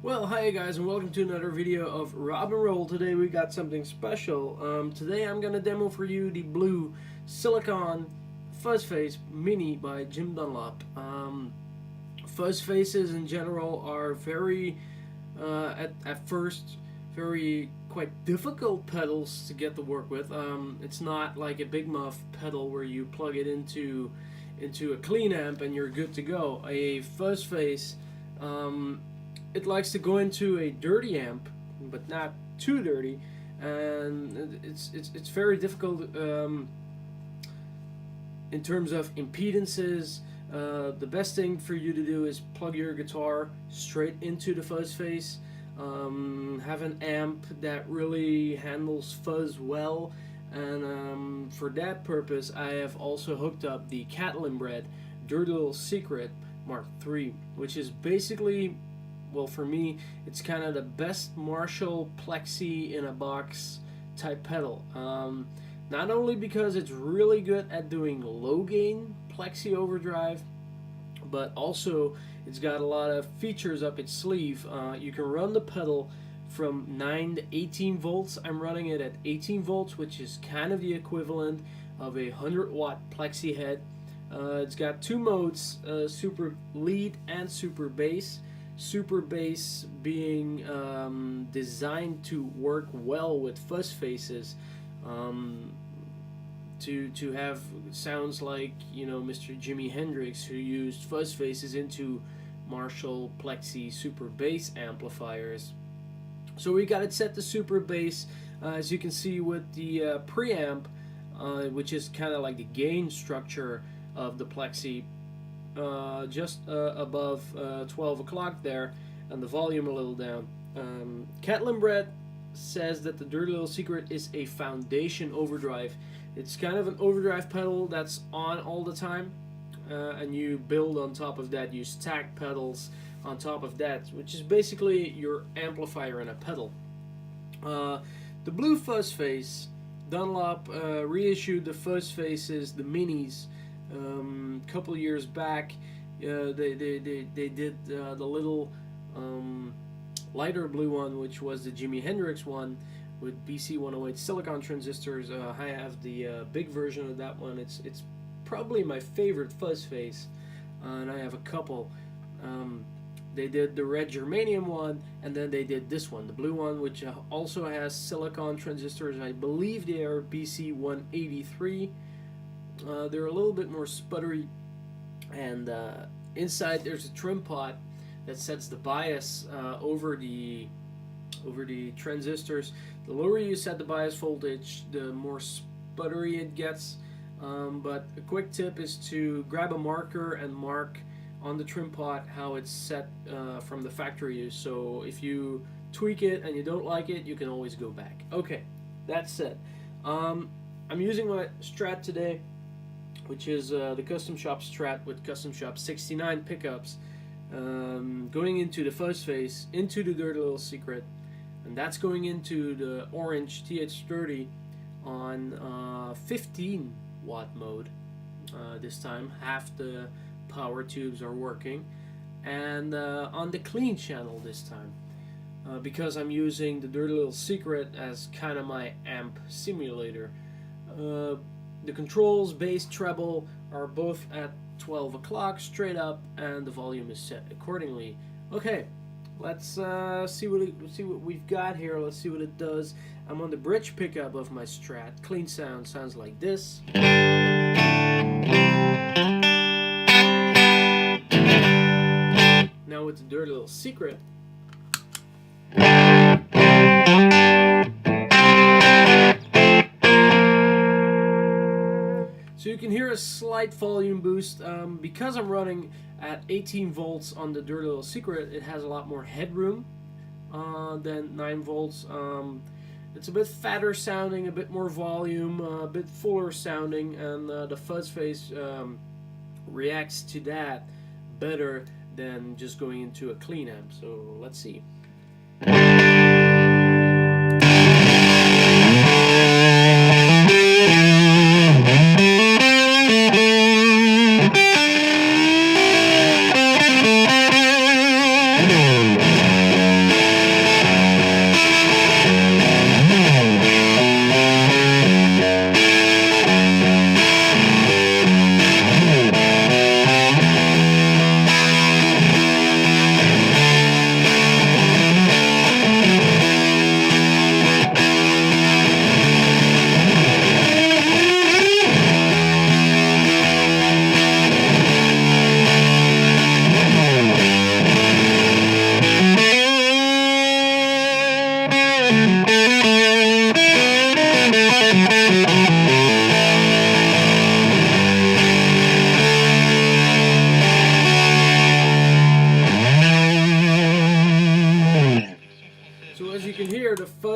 Well, hi guys, and welcome to another video of Rob and Roll. Today we got something special. Today I'm gonna demo for you the blue silicone Fuzz Face Mini by Jim Dunlop. Fuzz Faces in general are very, at first, very quite difficult pedals to get to work with. It's not like a Big Muff pedal where you plug it into a clean amp and you're good to go. A Fuzz Face, it likes to go into a dirty amp, but not too dirty, and it's very difficult in terms of impedances. The best thing for you to do is plug your guitar straight into the Fuzz Face. Have an amp that really handles fuzz well, and for that purpose I have also hooked up the Dunlop Dirty Little Secret Mark III, which is basically, well, for me, it's kind of the best Marshall Plexi in a box type pedal. Not only because it's really good at doing low gain Plexi overdrive, but also it's got a lot of features up its sleeve. You can run the pedal from 9 to 18 volts. I'm running it at 18 volts, which is kind of the equivalent of a 100-watt Plexi head. It's got two modes, super lead and super bass. Super bass being designed to work well with Fuzz Faces, to have sounds like, you know, Mr. Jimi Hendrix, who used Fuzz Faces into Marshall Plexi super bass amplifiers. So we got it set to super bass, as you can see with the preamp, which is kind of like the gain structure of the Plexi. Just above 12 o'clock there, and the volume a little down. Dunlop says that the Dirty Little Secret is a foundation overdrive. It's kind of an overdrive pedal that's on all the time, and you build on top of that. You stack pedals on top of that, which is basically your amplifier in a pedal. The blue Fuzz Face, Dunlop reissued the Fuzz Faces, the minis, couple years back. They did the little lighter blue one, which was the Jimi Hendrix one with BC 108 silicon transistors. I have the big version of that one. It's probably my favorite Fuzz Face, and I have a couple. They did the red germanium one, and then they did this one, the blue one, which also has silicon transistors. I believe they are BC 183. They're a little bit more sputtery, and inside there's a trim pot that sets the bias over the transistors. The lower you set the bias voltage, the more sputtery it gets. But a quick tip is to grab a marker and mark on the trim pot how it's set from the factory use. So if you tweak it and you don't like it, you can always go back. Okay, that's said. I'm using my Strat today, which is the Custom Shop Strat with Custom Shop 69 pickups, going into the Fuzz Face, into the Dirty Little Secret, and that's going into the orange TH30 on 15 watt mode. This time half the power tubes are working, and on the clean channel this time, because I'm using the Dirty Little Secret as kind of my amp simulator. The controls, bass, treble are both at 12 o'clock straight up, and the volume is set accordingly. Okay, let's see what we've got here. Let's see what it does. I'm on the bridge pickup of my Strat. Clean sound sounds like this. Now with the Dirty Little Secret. So you can hear a slight volume boost. Because I'm running at 18 volts on the Dirty Little Secret, it has a lot more headroom than 9 volts. It's a bit fatter sounding, a bit more volume, a bit fuller sounding, and the Fuzz Face reacts to that better than just going into a clean amp. So let's see.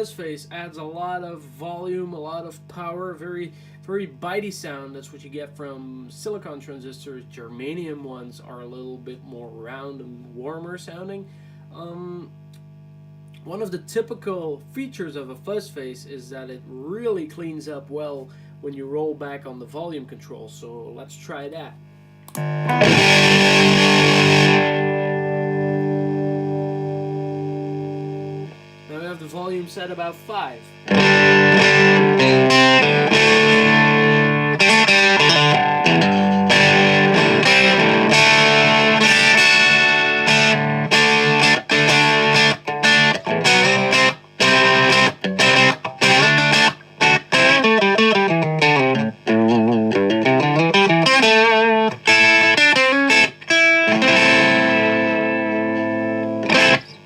fuzz face adds a lot of volume, a lot of power, very bitey sound. That's what you get from silicon transistors. Germanium ones are a little bit more round and warmer sounding. One of the typical features of a fuzz face is that it really cleans up well when you roll back on the volume control. So let's try that. Now we have the volume set about 5.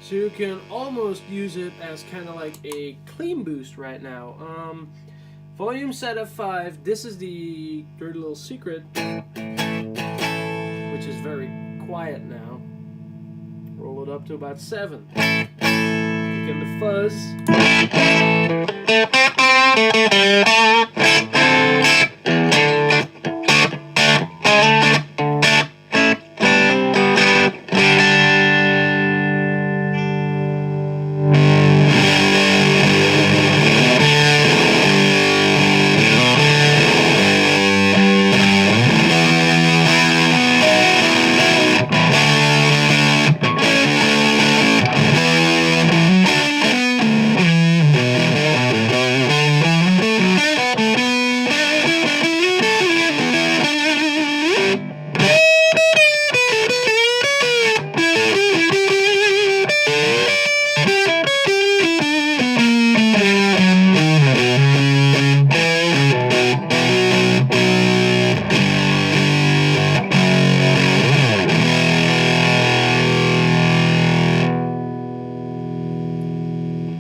So you can almost use it as kind of like a clean boost right now. Volume set at 5. This is the dirty little secret, which is very quiet now. Roll it up to about 7. Kick in the fuzz.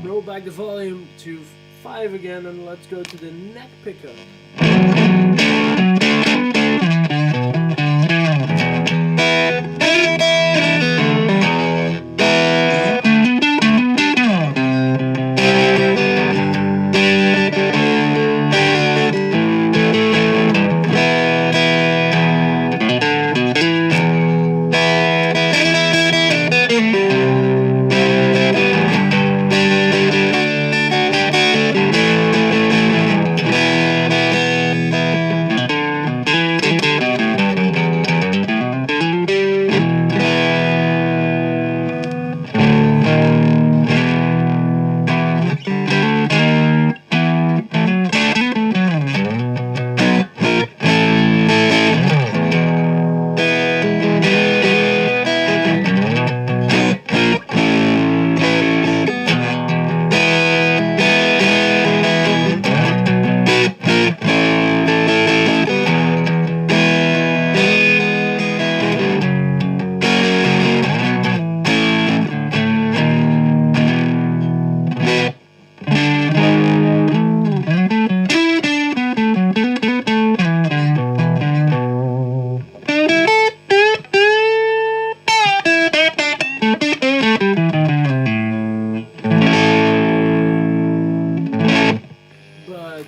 Roll back the volume to 5 again, and let's go to the neck pickup.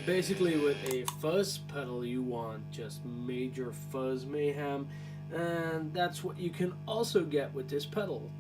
Basically, with a fuzz pedal, you want just major fuzz mayhem, and that's what you can also get with this pedal.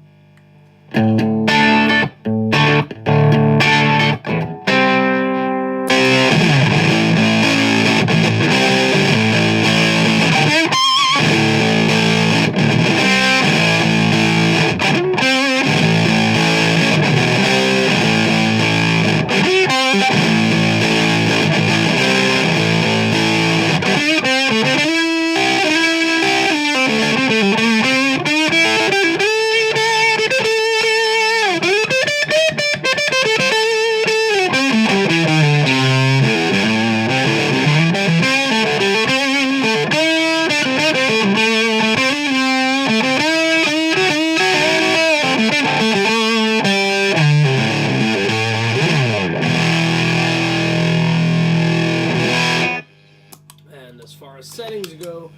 As far as settings go,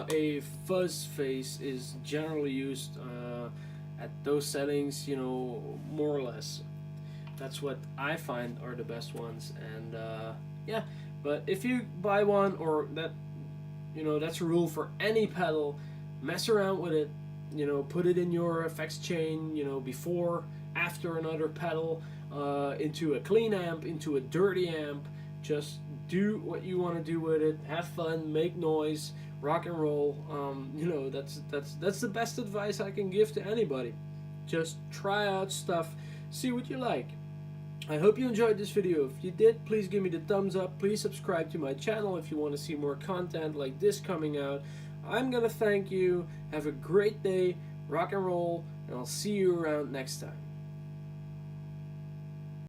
a fuzz face is generally used at those settings, more or less. That's what I find are the best ones. And yeah, but if you buy one, or that, that's a rule for any pedal, mess around with it. Put it in your effects chain. Before, after another pedal, into a clean amp, into a dirty amp. Just do what you want to do with it. Have fun, make noise, rock and roll. That's the best advice I can give to anybody. Just try out stuff, see what you like. I hope you enjoyed this video. If you did, please give me the thumbs up. Please subscribe to my channel if you want to see more content like this coming out. I'm gonna thank you. Have a great day, rock and roll, and I'll see you around next time.